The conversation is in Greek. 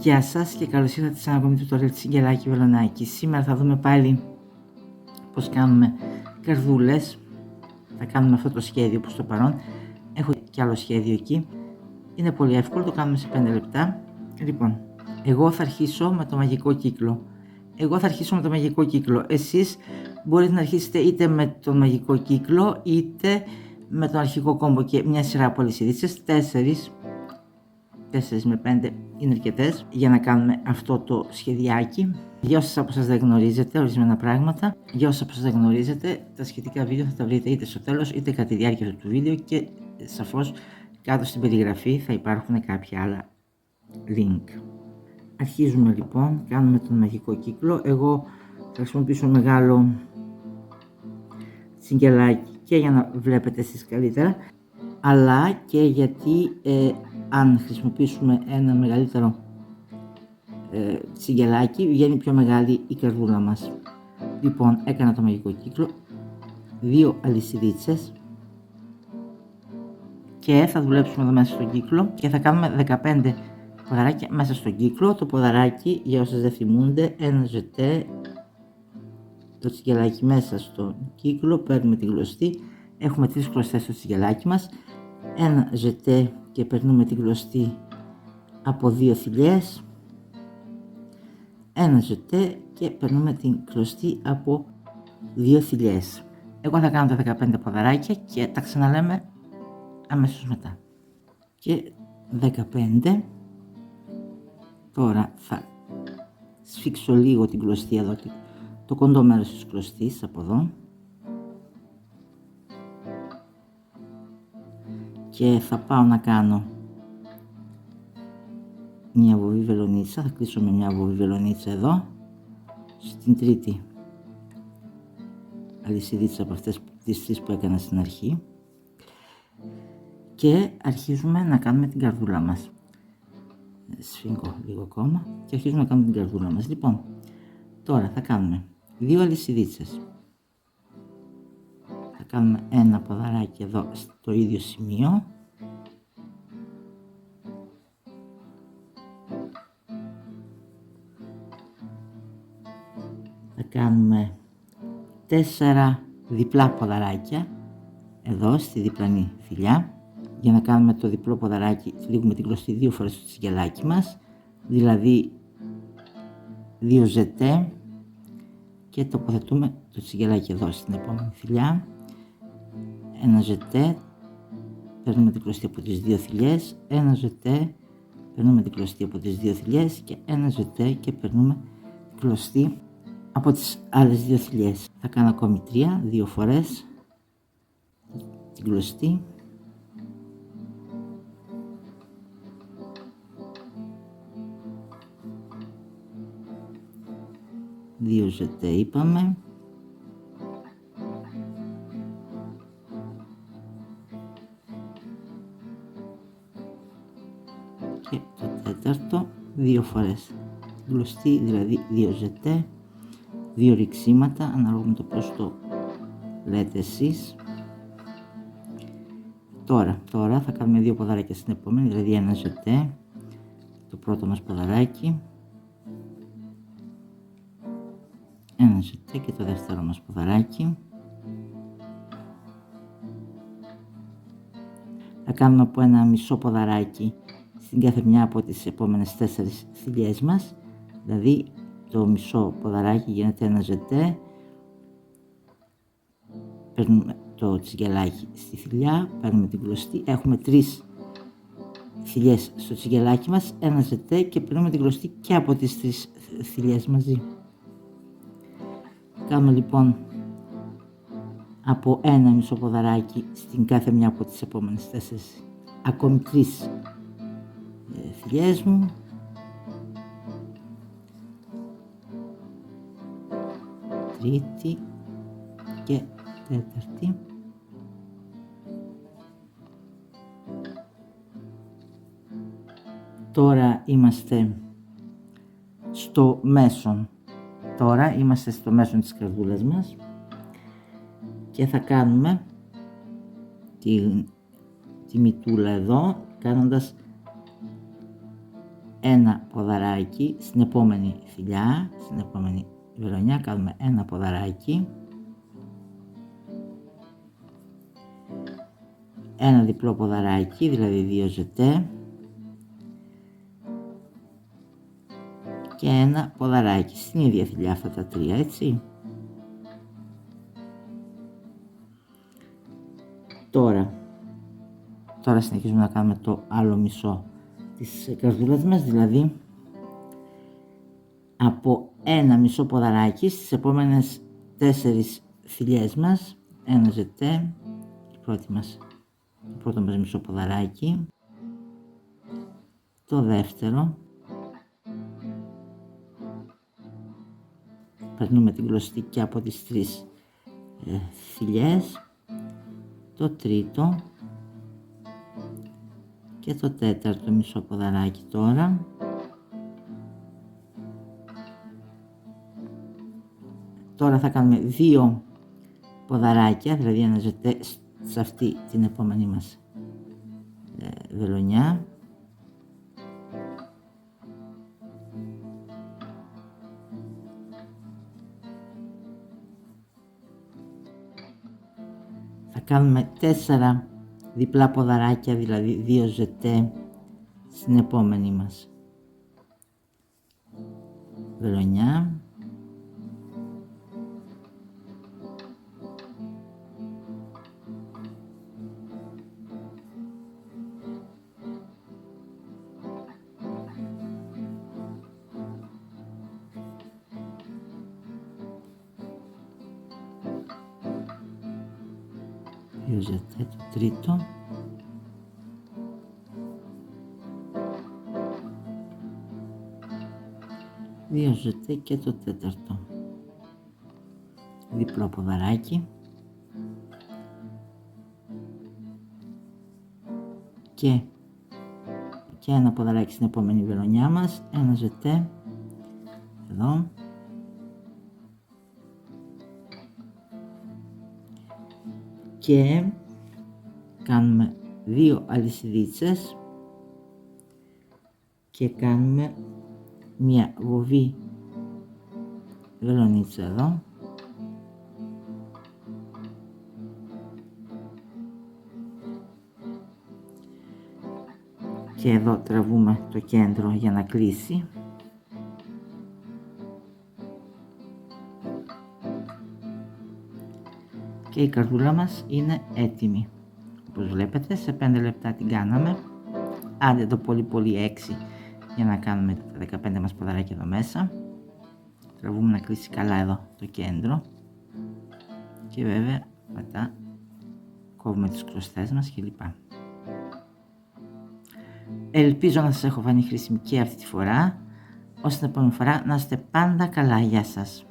Γεια σας και καλώς ήρθατε σε ένα ακόμη tutorial της Αγγελάκη Βελονάκη. Σήμερα θα δούμε πάλι πώς κάνουμε καρδούλες. Θα κάνουμε αυτό το σχέδιο προς το παρόν. Έχω και άλλο σχέδιο εκεί. Είναι πολύ εύκολο, το κάνουμε σε 5 λεπτά. Λοιπόν, εγώ θα αρχίσω με το μαγικό κύκλο. Εσείς μπορείτε να αρχίσετε είτε με τον μαγικό κύκλο είτε με τον αρχικό κόμπο και μια σειρά από αλυσιδίτσες. 4 με 5 είναι αρκετές για να κάνουμε αυτό το σχεδιάκι. Για όσους από σας δεν γνωρίζετε ορισμένα πράγματα, τα σχετικά βίντεο θα τα βρείτε είτε στο τέλος είτε κατά τη διάρκεια αυτού του βίντεο και σαφώς κάτω στην περιγραφή θα υπάρχουν κάποια άλλα link. Αρχίζουμε λοιπόν, κάνουμε τον μαγικό κύκλο. Εγώ θα χρησιμοποιήσω μεγάλο τσιγκελάκι και για να βλέπετε εσείς καλύτερα, αλλά και γιατί αν χρησιμοποιήσουμε ένα μεγαλύτερο τσιγκελάκι βγαίνει πιο μεγάλη η καρδούλα μας. Λοιπόν, έκανα το μαγικό κύκλο, 2 αλυσιδίτσες και θα δουλέψουμε εδώ μέσα στον κύκλο και θα κάνουμε 15 ποδαράκια μέσα στον κύκλο. Το ποδαράκι, για όσους δεν θυμούνται, ένα ζετέ, το τσιγκελάκι μέσα στον κύκλο, παίρνουμε την κλωστή, έχουμε 3 κλωστές στο τσιγκελάκι μας, ένα ζετέ και περνούμε την κλωστή από 2 θηλιές, ένα ζετέ και περνούμε την κλωστή από 2 θηλιές. Εγώ θα κάνω τα 15 ποδαράκια και τα ξαναλέμε αμέσως μετά. Και 15. Τώρα θα σφίξω λίγο την κλωστή εδώ, το κοντό μέρος της κλωστής από εδώ, και θα πάω να κάνω μια βοβή βελονίτσα. Θα κλείσω με μια βοβή βελονίτσα εδώ στην τρίτη αλυσιδίτσα από αυτές τις 3 που έκανα στην αρχή και αρχίζουμε να κάνουμε την καρδούλα μας. Σφίγγω λίγο ακόμα και αρχίζουμε να κάνουμε την καρδούλα μας. Λοιπόν, τώρα θα κάνουμε 2 αλυσιδίτσες, θα κάνουμε ένα ποδαράκι εδώ στο ίδιο σημείο, θα κάνουμε 4 διπλά ποδαράκια εδώ στη διπλανή θηλιά. Για να κάνουμε το διπλό ποδαράκι θλίγουμε την κλωστή 2 φορές στο τσιγκελάκι μας, δηλαδή 2 ζετέ, και τοποθετούμε το τσιγκελάκι εδώ στην επόμενη θηλιά, ένα ζετέ, παίρνουμε την κλωστή από τις 2 θηλιές, ένα ζετέ, παίρνουμε την κλωστή από τις 2 θηλιές και ένα ζετέ και παίρνουμε την κλωστή από τις άλλες 2 θηλιές. Θα κάνω ακόμη 3, 2 φορές την κλωστή, δύο ζετέ είπαμε, και το τέταρτο 2 φορές κλωστή, δηλαδή 2 ζετέ, 2 ρηξίματα ανάλογα με το πώς το λέτε εσείς. Τώρα θα κάνουμε 2 ποδαράκια στην επόμενη, δηλαδή ένα ζετέ, το πρώτο μας ποδαράκι, ένα ζετέ και το δεύτερο μας ποδαράκι. Θα κάνουμε από ένα μισό ποδαράκι στην κάθε μια από τις επόμενες 4 θηλιές μας, δηλαδή το μισό ποδαράκι γίνεται ένα ζετέ, παίρνουμε το τσιγκελάκι στη θηλιά, παίρνουμε την κλωστή, έχουμε 3 θηλιές στο τσιγκελάκι μας, ένα ζετέ και παίρνουμε την κλωστή και από τις 3 θηλιές μαζί. Κάνουμε λοιπόν από ένα μισό ποδαράκι στην κάθε μια από τις επόμενες 4 ακόμη 3 θηλιές μου, τρίτη και τέταρτη, τώρα είμαστε στο μέσον. Τώρα είμαστε στο μέσον της καρδούλας μας και θα κάνουμε τη μητούλα εδώ κάνοντας ένα ποδαράκι στην επόμενη θηλιά, στην επόμενη βελονιά κάνουμε ένα ποδαράκι, ένα διπλό ποδαράκι, δηλαδή 2 ζετέ και ένα ποδαράκι στην ίδια θηλιά, αυτά τα 3, έτσι. Τώρα συνεχίζουμε να κάνουμε το άλλο μισό της καρδούλας μας, δηλαδή από ένα μισό ποδαράκι στις επόμενες 4 θηλιές μας, ένα ζετέ, το πρώτο μας μισό ποδαράκι, το δεύτερο, περνούμε την κλωστή και από τις 3 θηλιές, το τρίτο και το τέταρτο μισό ποδαράκι τώρα. Τώρα θα κάνουμε 2 ποδαράκια, δηλαδή ένα ζετέ σε αυτή την επόμενη μας βελονιά. Θα κάνουμε 4 διπλά ποδαράκια, δηλαδή 2 ζετέ στην επόμενη μας βελονιά. Ζετέ το τρίτο, δύο ζετέ και το τέταρτο, διπλό ποδαράκι και ένα ποδαράκι στην επόμενη βελονιά μας, ένα ζετέ εδώ και κάνουμε 2 αλυσιδίτσες και κάνουμε μια βοβή βελονίτσα εδώ και εδώ τραβούμε το κέντρο για να κλείσει. Και η καρδούλα μας είναι έτοιμη. Όπως βλέπετε, σε 5 λεπτά την κάναμε. Άντε το πολύ 6 για να κάνουμε τα 15 μας ποδαράκια εδώ μέσα. Τραβούμε να κλείσει καλά εδώ το κέντρο. Και βέβαια μετά κόβουμε τις κλωστές μας κλπ. Ελπίζω να σας έχω φανεί χρήσιμη και αυτή τη φορά. Ως την επόμενη φορά να είστε πάντα καλά. Γεια σας.